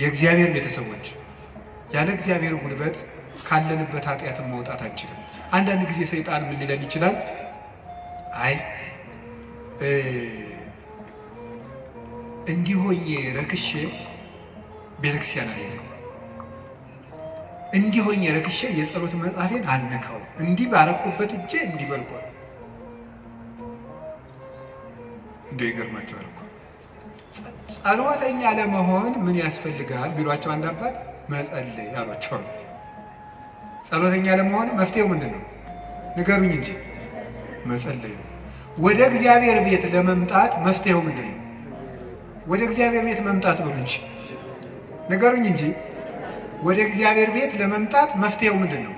የእግዚአብሔር ቤተሰቦች ያለ እግዚአብሔር ጉልበት ካለንበት ኃጢአትን መውጣት አንችልም። አንዳንድ ጊዜ ሰይጣን ምን ሊለን ይችላል? አይ እንዲሆኝ ረክሼ ቤተክርስቲያን አልሄድም፣ እንዲሆኝ ረክሼ የጸሎት መጽሐፌን አልነካው፣ እንዲህ ባረኩበት እጄ እንዲህ በልቋል። እንደው ይገርማቸዋል እኮ ጸሎተኛ ለመሆን ምን ያስፈልጋል ቢሏቸው አንድ አባት መጸለይ አሏቸው። ጸሎተኛ ለመሆን መፍትሄው ምንድን ነው? ንገሩኝ እንጂ መጸለይ ነው። ወደ እግዚአብሔር ቤት ለመምጣት መፍትሄው ምንድን ነው? ወደ እግዚአብሔር ቤት መምጣት ነው እንጂ ንገሩኝ እንጂ ወደ እግዚአብሔር ቤት ለመምጣት መፍትሄው ምንድን ነው?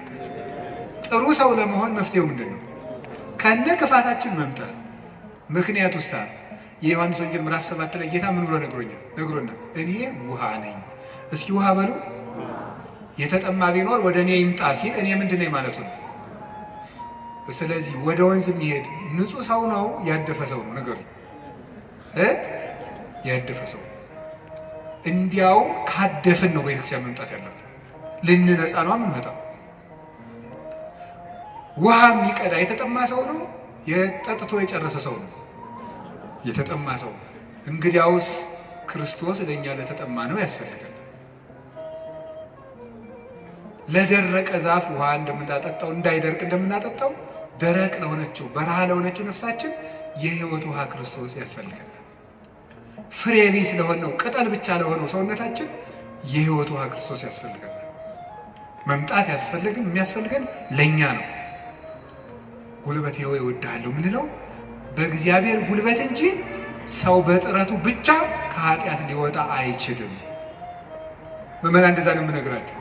ጥሩ ሰው ለመሆን መፍትሄው ምንድን ነው? ከነ ክፋታችን መምጣት። ምክንያቱ ሳ የዮሐንስ ወንጌል ምዕራፍ 7 ላይ ጌታ ምን ብሎ ነግሮናል? እኔ ውሃ ነኝ። እስኪ ውሃ በሉ። የተጠማ ቢኖር ወደ እኔ ይምጣ ሲል እኔ ምንድን ነኝ ማለቱ ነው። ስለዚህ ወደ ወንዝ የሚሄድ ንጹህ ሰው ነው ያደፈ ሰው ነው? ንገሩኝ። ያደፈ ሰው። እንዲያውም ካደፍን ነው ቤተክርስቲያን መምጣት ያለብን። ልንነጻ ነው የምንመጣው። ውሃ የሚቀዳ የተጠማ ሰው ነው? የጠጥቶ የጨረሰ ሰው ነው? የተጠማ ሰው። እንግዲያውስ ክርስቶስ ለእኛ ለተጠማ ነው ያስፈልጋል። ለደረቀ ዛፍ ውሃ እንደምናጠጣው እንዳይደርቅ እንደምናጠጣው ደረቅ ለሆነችው በረሃ ለሆነችው ነፍሳችን የሕይወት ውሃ ክርስቶስ ያስፈልገናል። ፍሬ ቢስ ለሆነው ቅጠል ብቻ ለሆነው ሰውነታችን የሕይወት ውሃ ክርስቶስ ያስፈልገናል። መምጣት የሚያስፈልገን ለእኛ ነው። ጉልበቴ ሆይ እወድሃለሁ ምንለው በእግዚአብሔር ጉልበት እንጂ ሰው በጥረቱ ብቻ ከኃጢአት ሊወጣ አይችልም። ምዕመናን እንደዛ ነው የምነግራችሁ።